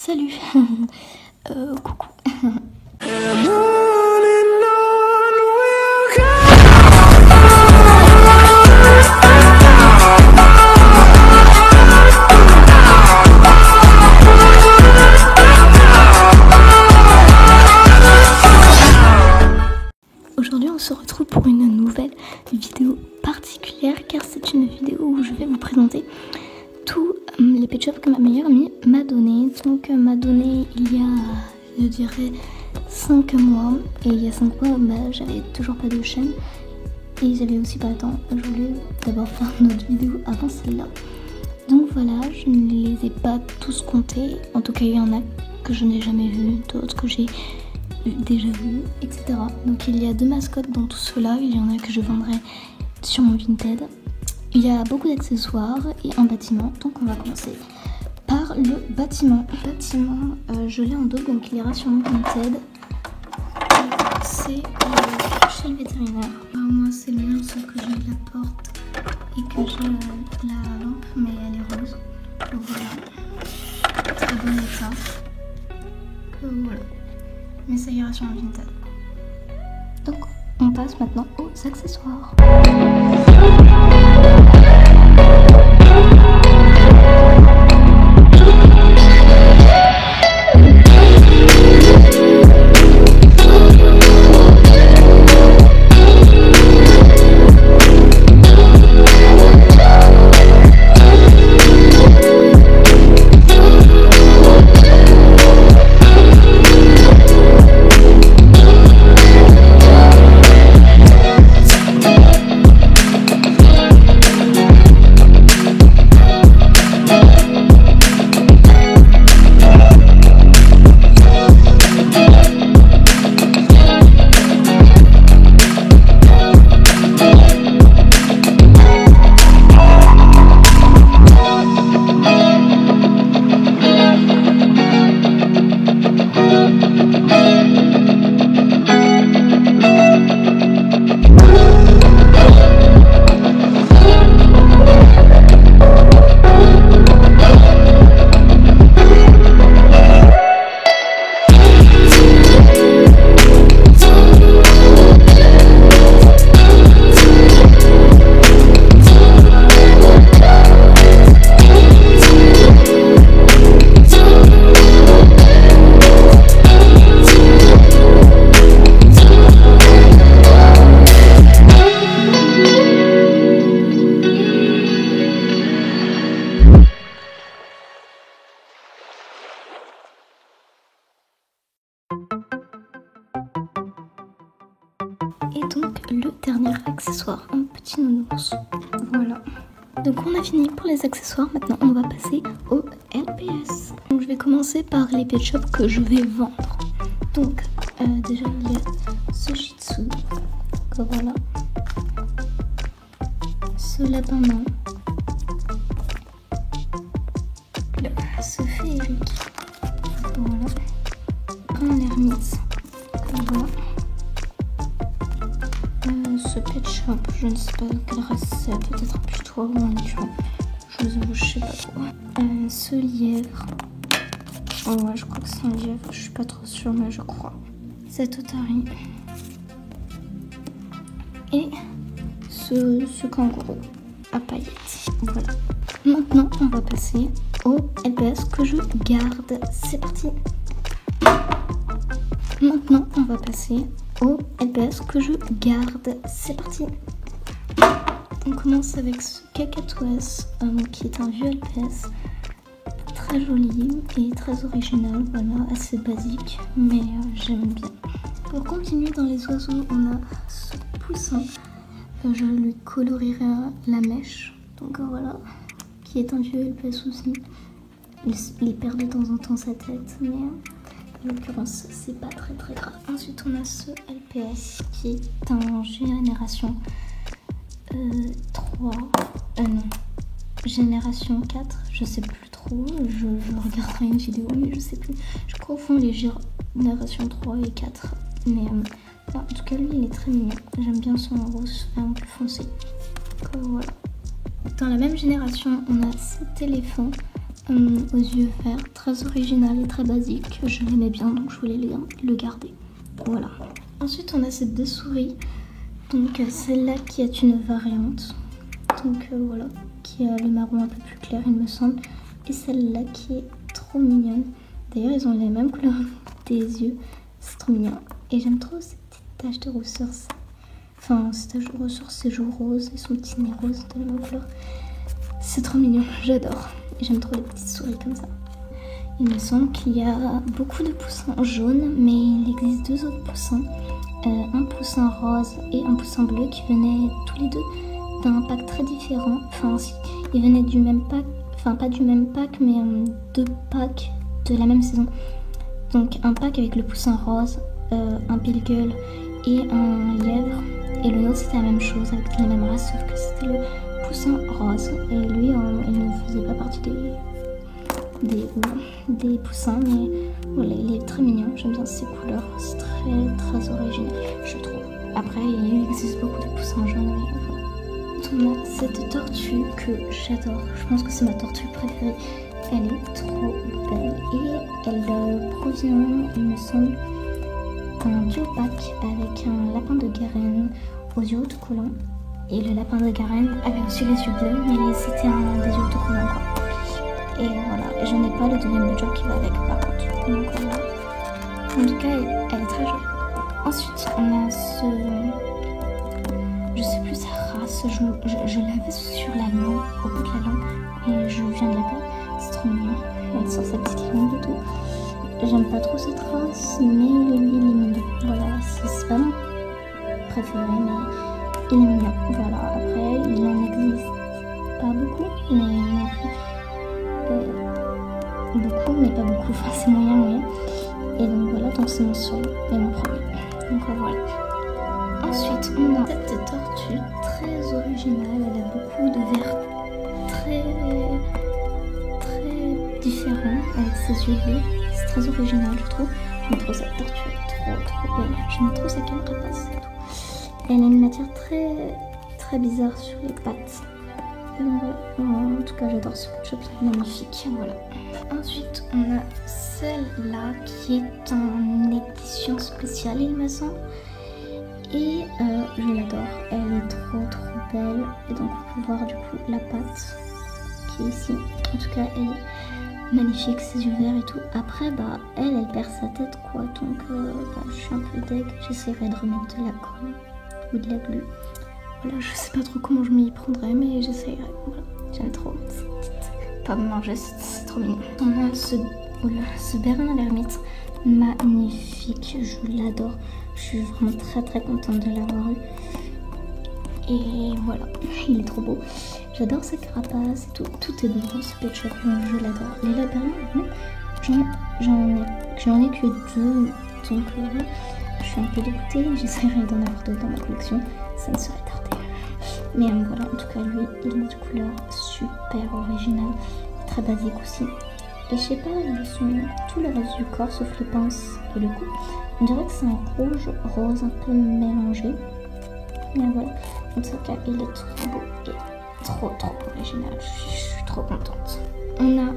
Salut. Coucou. Aujourd'hui on se retrouve pour une nouvelle vidéo particulière car c'est une vidéo où je vais vous présenter tous les pet shops que ma meilleure amie m'a donné. Donc m'a donné il y a, je dirais, 5 mois. Et il y a 5 mois, j'avais toujours pas de chaîne. Et j'avais aussi pas le temps. Je voulais d'abord faire une autre vidéo avant celle-là. Donc voilà, je ne les ai pas tous comptés. En tout cas, il y en a que je n'ai jamais vu, d'autres que j'ai déjà vu, etc. Donc il y a 2 mascottes dans tout cela. Il y en a que je vendrai sur mon Vinted. Il y a beaucoup d'accessoires et un bâtiment. Donc on va commencer par le bâtiment. Je l'ai en dos, donc il ira sur mon Vinted. C'est chez le vétérinaire. Alors moi c'est le mien, sauf que j'ai la porte et que j'ai la lampe, mais elle est rose. Donc voilà, très bon état. Voilà, mais ça ira sur mon Vinted. Donc on passe maintenant aux accessoires. Et donc le dernier accessoire, un petit nounours. Voilà. Donc on a fini pour les accessoires. Maintenant on va passer au LPS. Donc je vais commencer par les pet shops que je vais vendre. Donc déjà il y a ce Shih Tzu. Donc, voilà. Ce lapin nain. Ce féerique. Voilà. Un ermite. Voilà. Ce pet shop, je ne sais pas quelle race c'est, peut-être un putois ou un écureuil, je vous avoue, je sais pas trop. Ce lièvre, oh ouais, je crois que c'est un lièvre, je suis pas trop sûre, mais je crois. Cette otarie et ce kangourou à paillettes. Voilà. Maintenant, on va passer au LPS que je garde. C'est parti. Maintenant, on va passer au LPS que je garde. C'est parti. On commence avec ce Cacatoès qui est un vieux LPS très joli et très original. Voilà, assez basique, mais j'aime bien. Pour continuer dans les oiseaux, on a ce poussin. Je lui colorierai la mèche. Donc voilà, qui est un vieux LPS aussi. Il perd de temps en temps sa tête, mais en l'occurrence, c'est pas très grave. Ensuite, on a ce LPS qui est un génération 3, non, génération 4, je sais plus trop, je regarderai une vidéo, mais je sais plus. Je confonds les générations 3 et 4, mais en tout cas, lui, il est très mignon. J'aime bien son rose un peu foncé. Donc, voilà. Dans la même génération, on a cet éléphant aux yeux verts, très original et très basique. Je l'aimais bien donc je voulais le garder. Voilà. Ensuite on a ces deux souris. Donc celle-là qui est une variante. Donc voilà, qui a le marron un peu plus clair il me semble. Et celle-là qui est trop mignonne. D'ailleurs ils ont les mêmes couleurs des yeux. C'est trop mignon. Et j'aime trop ces petites taches de rousseur. Enfin, ces taches de rousseur, ses joues roses et son petit nez rose de la même couleur. C'est trop mignon, j'adore. Et j'aime trop les petites souris comme ça. Il me semble qu'il y a beaucoup de poussins jaunes, mais il existe deux autres poussins. Un poussin rose et un poussin bleu qui venaient tous les deux d'un pack très différent. Enfin, ils venaient du même pack, enfin pas du même pack, mais deux packs de la même saison. Donc un pack avec le poussin rose, un beagle et un lièvre. Et le nôtre c'était la même chose avec les mêmes races, sauf que c'était le poussin rose. Et lui, il ne faisait pas partie des poussins, mais voilà, il est très mignon. J'aime bien ses couleurs, c'est très original, je trouve. Après, il existe beaucoup de poussins jaunes, mais voilà. On a cette tortue que j'adore. Je pense que c'est ma tortue préférée. Elle est trop belle et elle provient, il me semble, d'un duopack avec un lapin de Garenne aux yeux autocollants. Et le lapin de Garenne avait aussi les yeux bleus, mais c'était des yeux autocollants quoi. Et voilà, je n'ai pas le deuxième job qui va avec par contre. Donc voilà. En tout cas, elle est très jolie. Ensuite, on a ce... Je sais plus sa race, je l'avais sur la langue, au bout de la langue, et je viens de la perdre. C'est trop mignon. Elle sort sa petite langue et tout. J'aime pas trop cette race, mais lui il est mignon. Voilà, c'est pas mon préféré, mais il est mignon. Voilà, après il en existe pas beaucoup, mais beaucoup, mais pas beaucoup. Enfin, c'est moyen. Et donc voilà, donc c'est mon seul et mon premier. Donc voilà. Ensuite, on a cette tortue très originale. Elle a beaucoup de verres très différents avec ses yeux bleus. C'est très original, je trouve. J'aime trop cette tortue, trop belle. J'aime trop sa carapace et tout. Elle a une matière très bizarre sur les pattes. Et donc voilà. En tout cas, j'adore ce pet shop, c'est magnifique. Voilà. Ensuite, on a celle-là qui est en édition spéciale, il me semble. Et je l'adore, elle est trop belle. Et donc on peut voir du coup la patte qui est ici. En tout cas elle est magnifique, ses yeux verts et tout. Après bah elle perd sa tête quoi. Donc je suis un peu deg. J'essaierai de remettre de la colle ou de la glue. Voilà, je sais pas trop comment je m'y prendrai, mais j'essaierai. Voilà, j'aime trop cette petite pomme manger, c'est trop mignon. On a ce Bérin l'ermite, magnifique, je l'adore. Je suis vraiment très contente de l'avoir eu. Et voilà, il est trop beau. J'adore sa carapace et tout. Tout est beau dans ce pet shop, je l'adore. Les labyrinthes, j'en ai que deux. Donc voilà, je suis un peu dégoûtée. J'essaierai d'en avoir d'autres dans ma collection. Ça ne serait tardé. Mais voilà, en tout cas, lui, il est de couleur super originale. Très basique aussi. Et je sais pas, ils sont tout le reste du corps sauf les pinces et le cou. On dirait que c'est un rouge rose un peu mélangé. Mais voilà, en tout cas il est trop beau et trop original. Je suis trop contente. On a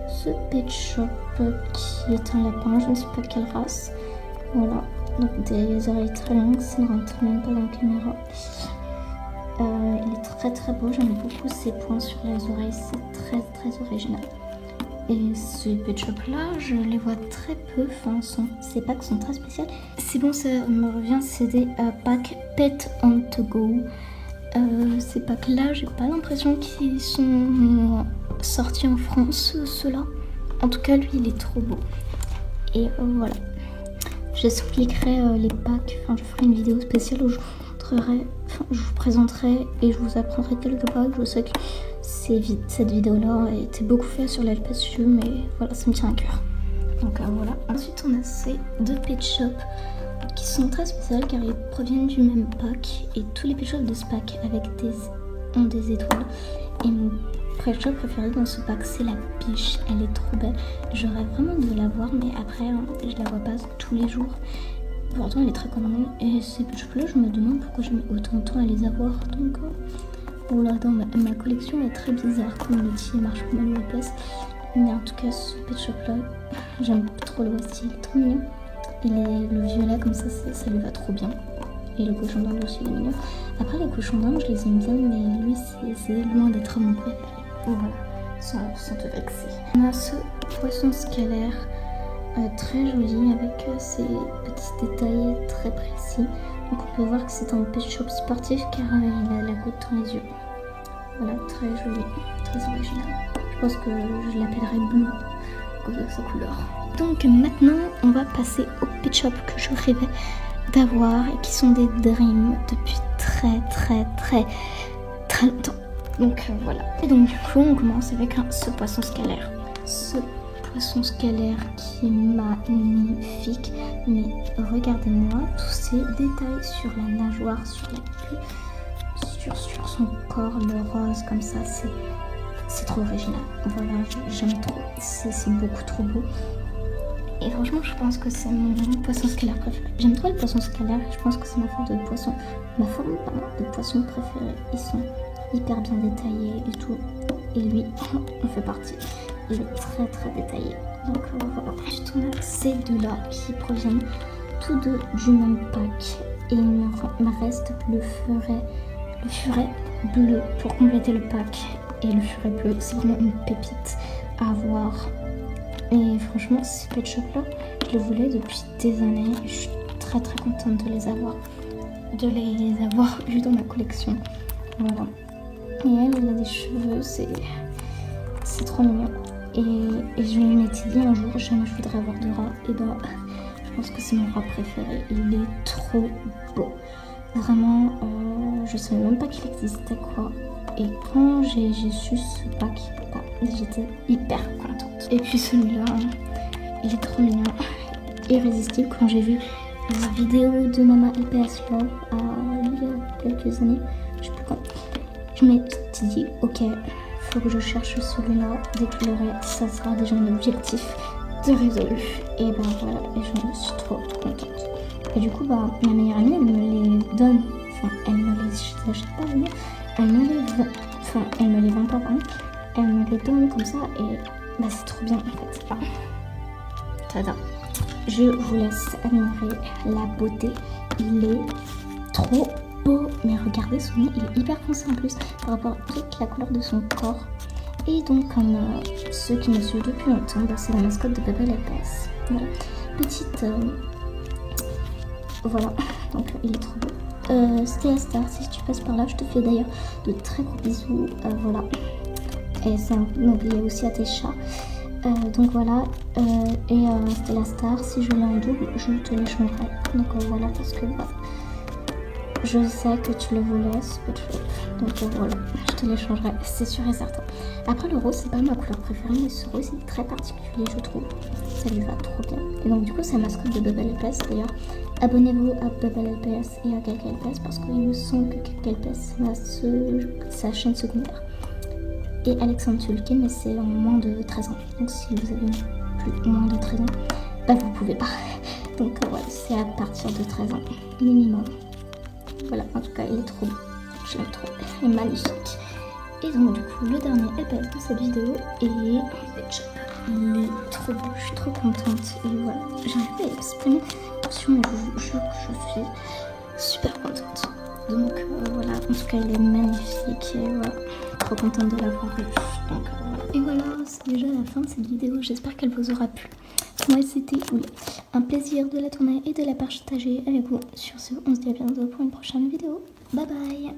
ce pet shop qui est un lapin, je ne sais pas quelle race. Voilà, donc des oreilles très longues, ça ne rentre même pas dans la caméra. Il est très beau, j'aime beaucoup ses points sur les oreilles, c'est très original. Et ce pet shop là, je les vois très peu, enfin ces packs sont très spéciaux. C'est bon, ça me revient, c'est des packs Pet on to go. Ces packs là, j'ai pas l'impression qu'ils sont sortis en France, ceux-là. En tout cas, lui, il est trop beau. Et voilà. J'expliquerai les packs, enfin je ferai une vidéo spéciale où je vous présenterai et je vous apprendrai quelques packs. Je sais que cette vidéo-là a été beaucoup faite sur l'LPSU, mais voilà, ça me tient à cœur. Donc voilà. Ensuite, on a ces deux pet shops qui sont très spéciales car ils proviennent du même pack. Et tous les pet shops de ce pack ont des étoiles. Et mon pet shop préféré dans ce pack, c'est la biche. Elle est trop belle. J'aurais vraiment de la voir, mais après, je la vois pas tous les jours. Pourtant, elle est très commune. Et ces pet shops-là, je me demande pourquoi j'ai mis autant de temps à les avoir. Donc voilà, dans ma collection est très bizarre comme l'outil marche pas mal épaisse. Mais en tout cas, ce Pet Shop là, j'aime trop le voici, il est trop mignon. Et le violet comme ça lui va trop bien. Et le cochon d'Inde aussi, il est mignon. Après, les cochons d'Inde, je les aime bien, mais lui, c'est loin d'être mon préféré. Voilà, sans te vexer. On a ce poisson scalaire très joli avec ses petits détails très précis. Donc on peut voir que c'est un Pet Shop sportif car il a la goutte dans les yeux. Voilà, très joli, très original. Je pense que je l'appellerai bleu à cause de sa couleur. Donc maintenant, on va passer au Pet Shop que je rêvais d'avoir et qui sont des dreams depuis très longtemps. Donc voilà. Et donc du coup, on commence avec ce poisson scalaire. Ce poisson scalaire qui est magnifique. Mais regardez-moi tous ces détails sur la nageoire, sur la queue, sur son corps, le rose comme ça, c'est trop original. Voilà, j'aime trop. C'est beaucoup trop beau. Et franchement, je pense que c'est mon poisson scalaire préféré. J'aime trop les poissons scalaires. Je pense que c'est ma forme de poisson préférée. Ils sont hyper bien détaillés et tout. Et lui, on fait partie. Il est très détaillé. Donc voilà. Ensuite, on a ces deux-là qui proviennent tous deux du même pack. Et il me reste le furet bleu pour compléter le pack. Et le furet bleu, c'est vraiment une pépite à avoir. Et franchement, ces Pet Shop là, je le voulais depuis des années. Je suis très contente de les avoir vus dans ma collection. Voilà. Et elle a des cheveux, c'est trop mignon. Et je lui m'étais dit un jour, jamais je voudrais avoir de rat. Et bah, je pense que c'est mon rat préféré. Il est trop beau. Vraiment, je savais même pas qu'il existait quoi. Et quand j'ai su ce pack, bah, j'étais hyper contente. Et puis celui-là, il est trop mignon, irrésistible. Quand j'ai vu la vidéo de Mama LPS Love il y a quelques années, je sais plus quand, je m'étais dit, ok, faut que je cherche celui-là. Dès que je l'aurai, ça sera déjà un objectif de résolu. Et ben voilà, et je me suis trop contente. Et du coup, bah, ma meilleure amie, elle me les donne, enfin, elle me les achète pas, mais elle me les vend pas, pardon. Elle me les donne comme ça et bah, c'est trop bien en fait. Ah. Tada. Je vous laisse admirer la beauté. Il est trop beau. Mais regardez son nez, il est hyper foncé en plus par rapport à toute la couleur de son corps. Et donc comme ceux qui me suivent depuis longtemps, bah, c'est la mascotte de Bubble LPS. Voilà. Petite... Voilà. Donc il est trop beau. C'était la star, si tu passes par là, je te fais d'ailleurs de très gros bisous, voilà. Et c'est un oublié aussi à tes chats. Donc voilà, c'était la star, si je l'ai en double, je te l'échangerai. Donc voilà, parce que bah, je sais que tu le voulais, ce Pet Shop. Donc voilà, je te l'échangerai, c'est sûr et certain. Après le rose, c'est pas ma couleur préférée, mais ce rose est très particulier, je trouve. Ça lui va trop bien. Et donc du coup, c'est la mascotte de Bubble LPS d'ailleurs. Abonnez-vous à Bubble LPS et à Kaka LPS parce qu'il me semble que Kaka LPS c'est sa chaîne secondaire. Et Alexandre Tulke, mais c'est en moins de 13 ans. Donc si vous avez plus moins de 13 ans, bah vous pouvez pas. Donc voilà, c'est à partir de 13 ans minimum. Voilà, en tout cas, il est trop beau. Je l'aime trop. Il est magnifique. Et donc du coup, le dernier LPS de cette vidéo est Pet Shop. Il est trop beau, je suis trop contente. Et voilà, j'arrive pas à exprimer sur mais je vous jure que je suis super contente. Donc voilà, en tout cas il est magnifique et voilà, trop contente de l'avoir eu. Donc voilà. Et voilà, c'est déjà la fin de cette vidéo, j'espère qu'elle vous aura plu. Moi c'était un plaisir de la tourner et de la partager avec vous. Sur ce, on se dit à bientôt pour une prochaine vidéo. Bye bye.